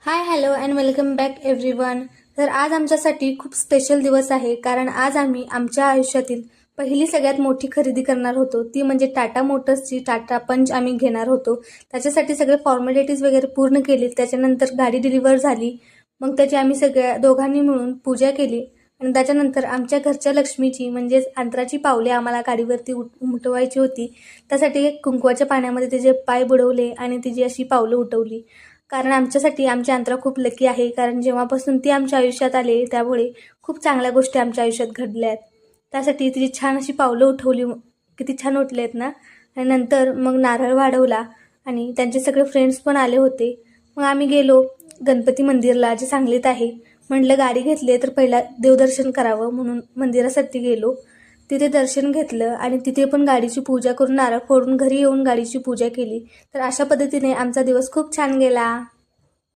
Hi hello and welcome back everyone. तर आज आमच्यासाठी खूप स्पेशल दिवस आहे, कारण आज आम्ही आमच्या आयुष्यातील पहिली सगळ्यात मोठी खरेदी करणार होतो. ती म्हणजे टाटा मोटर्सची टाटा पंच आम्ही घेणार होतो. त्याच्यासाठी सगळे फॉर्मॅलिटीज वगैरे पूर्ण केली. त्याच्यानंतर गाडी डिलिव्हर झाली. मग त्याची आम्ही सगळ्या दोघांनी मिळून पूजा केली आणि त्याच्यानंतर आमच्या घरच्या लक्ष्मीची म्हणजेच अंतराची पावले आम्हाला गाडीवरती उठवायची होती. त्यासाठी कुंकवाच्या पाण्यामध्ये तिचे पाय बुडवले आणि तिची अशी पावलं उठवली. कारण आमच्यासाठी आमची अंतरा खूप लकी आहे, कारण जेव्हापासून ती आमच्या आयुष्यात आले त्यामुळे खूप चांगल्या गोष्टी आमच्या आयुष्यात घडल्या आहेत. त्यासाठी तिची छान अशी पावलं उठवली. किती छान उठले आहेत ना. आणि नंतर मग नारळ वाढवला आणि त्यांचे सगळे फ्रेंड्स पण आले होते. मग आम्ही गेलो गणपती मंदिरला, जे सांगलीत आहे. म्हटलं गाडी घेतली तर पहिला देवदर्शन करावं म्हणून मंदिरासाठी गेलो. तिथे दर्शन घेतलं आणि तिथे पण गाडीची पूजा करून नारळ फोडून घरी येऊन गाडीची पूजा केली. तर अशा पद्धतीने आमचा दिवस खूप छान गेला.